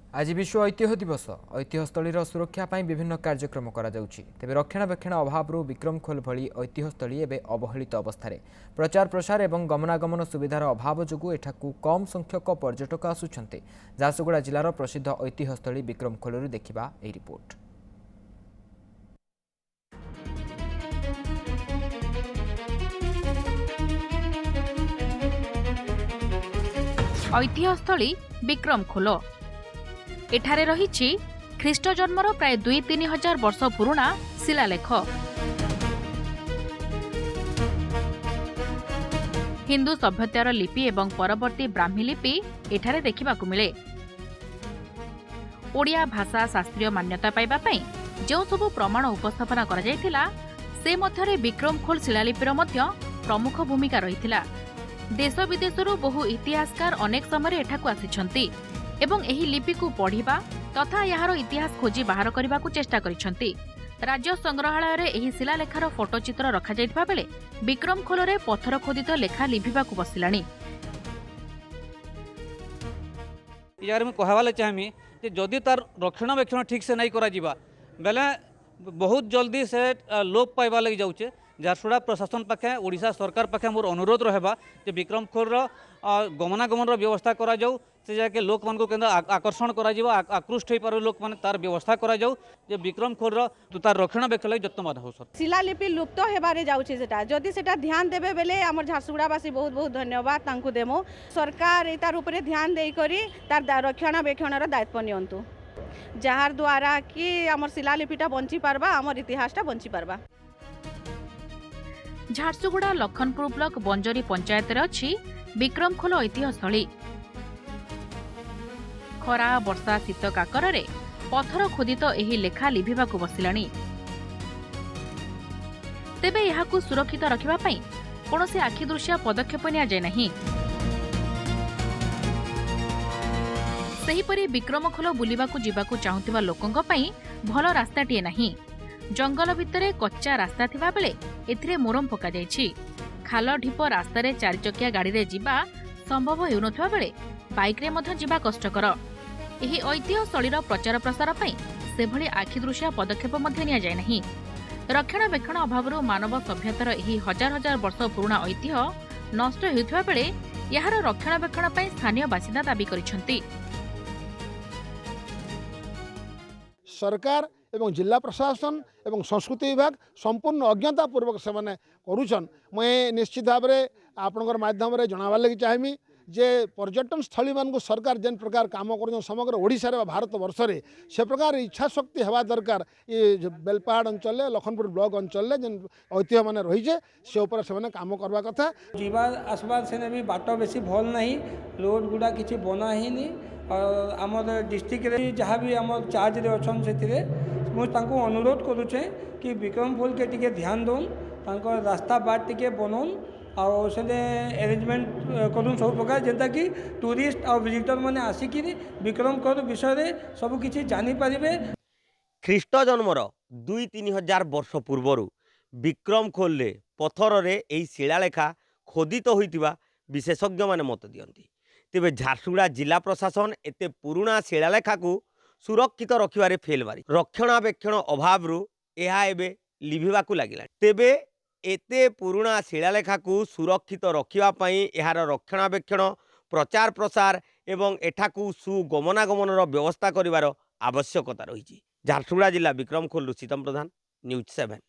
आज विश्व ऐतिह्य दिवस। ऐतिह्यस्थलीर सुरक्षा ପାଇଁ विभिन्न कार्यक्रम करा जाउछि। तेबे रक्षणाबेक्षण अभावरू विक्रमखोल भली ऐतिह्यस्थली एवं अवहेलित अवस्था प्रचार प्रसार एवं गमनागमन सुविधार अभाव जोगु एठाकू कम संख्यक पर्यटक आसुछन्ते। झारसुगुड़ा जिलार प्रसिद्ध ऐतिह्यस्थली विक्रमखोलरू देखिबा ए रिपोर्ट। ऐतिह्यस्थली विक्रमखोल एठारे रहिछि ख्रीष्ट जन्मर प्राय 2-3 हजार वर्ष पुराणा शिलालेख। हिंदू सभ्यतार लिपि एवं परवर्ती ब्राह्मी लिपि एठारे देखिबाकू मिले। ओडिया भाषा शास्त्रीय मान्यता पाइबा पई जो सबु प्रमाण उपस्थापना करा जायथिला से मध्यरे विक्रमखोल शिलालिपिर मध्य प्रमुख भूमिका रहिथिला। देश विदेशरू बहु इतिहासकार अनेक समय एठाकू आसिछन्ति एवं एही लिपि को पढ़िबा तथा यार इतिहास खोजी बाहर करने को चेष्टा करिसंती। राज्य संग्रहालय रे एही शिलालेखार फोटोचित्र रखा जायथिबा बेले विक्रमखोल रे पत्थर खोदित लेखा लिभिबाकू बसिलाणी। यार मैं कहवाले चाहमी जे जदि तार रक्षणाबेक्षण ठीक से नहीं करा जिबा बेले बहुत जल्दी से लोप पाइबा लगी जाउचे। झारसुगुड़ा प्रशासन पाखे ओडिशा सरकार पाखे मोर अनुरोध रहबा जे विक्रमखोल गमनागमन व्यवस्था करा जाऊ से जाके लोक मान को केंद्र आकर्षण करा जिवो आकृष्ट होई पारो लोक माने तार व्यवस्था करा जाऊ जे विक्रमखोल तार रक्षणाबेक्षण लगी जत्न मान हो सर। शिलालिपि लुप्त हेबारे जाउछि सेटा जदि सेटा ध्यान देबे बेले हमर झारसुगुड़ावासी बहुत बहुत धन्यवाद तांकु देमो। सरकार एतार उपरे ध्यान देई करी तार रक्षणाबेक्षणर दायित्व नियंतु जहार द्वारा कि हमर शिलालिपिटा बंची पारबा हमर इतिहासटा बंची पारबा। झारसुगुड़ा लखनपुर ब्लॉक बंजरी पंचायत रे अछि विक्रमखोल ऐतिह्यस्थली। खरा वर्षा शीत काकर रे पत्थर खोदित एही लेखा लिभिबाकू बसिलाणी। तेबे एहाकू सुरक्षित रखिबा पई कोनोसी आखिदृश्य पदक्षेप निया जाय नाही। सेहीपरि विक्रमखोल बुलिबाकू जिबाकू चाहुथिबा लोकंक पई भल रास्ताटिए नाही। जंगल भितरे कच्चा रास्ता थिबा बेले एथिरे मोरम पका जायछि। खाल ढिप रास्ता रे 4 चकिया गाड़ी रे जिबा संभव हेउनथवा बेले बाइक रे मध्य जिबा कष्टकर। एही ऐतिह्यस्थलीर प्रचार प्रसार पई सेभଳି आखिदृश्य पदक्षेप मध्य निया जाय नाही। रक्षणाबेक्षण अभावरू मानव सभ्यतार एही हजार हजार वर्ष पुराणा ऐतिह्य नष्ट हेउथवा बेले यार रक्षणाबेक्षण पई स्थानीय बासिंदा दाबी करिसंती। सरकार एवं जिला प्रशासन एवं संस्कृति विभाग संपूर्ण अज्ञतापूर्वक से करुछन। मैं निश्चित भाव में आपणकर माध्यम जनावार लगी चाहमी जे पर्यटन स्थली मान को सरकार जेन प्रकार काम कर समग्र ओडिशा रे भारत वर्ष रे से प्रकार इच्छा शक्ति हेबा दरकार। ये बेलपहाड़ अंचल लखनपुर ब्लॉक अंचल जेन ऐतिह्य मान रही से ऊपर से काम करवा कथा। जीवा आसबार से भी बाट बेसी भल नहीं रोड गुड़ा किसी बना ही नहीं और आम डिस्ट्रिक्ट जहाँ भी आम चार्ज रे अच्छन से मुझे अनुरोध करुचे कि विक्रमखोल के टिके ध्यान दौन रास्ता बाट टिके बनौन और से अरेंजमेंट करूँ सब प्रकार जेनता कि टूरिस्ट और विजिटर मैंने आसिक विक्रमखोल विषय में सब किसी जानीपारे। ख्रीष्ट जन्मर 2-3 हजार वर्ष पूर्वर विक्रमखोल पत्थर रे एही शिलालेखा खोदित होइतिबा विशेषज्ञ माने मत दियंती। तेबे झारसुगुड़ा जिला प्रशासन एते पुराणा शिलालेखा को सुरक्षित रखिबारे फेल मारी रक्षणाबेक्षण अभावरू एहा एबे लिभिबाकू लागिला। तेबे एते पुराणा शिलालेखा को सुरक्षित रखिबा पई एहार रक्षणाबेक्षण प्रचार प्रसार एवं एठाकू सुगमनागमनर व्यवस्था करिवार आवश्यकता रहिछि। झारसुगुड़ा जिला विक्रमखोल सीतम प्रधान, न्यूज 7।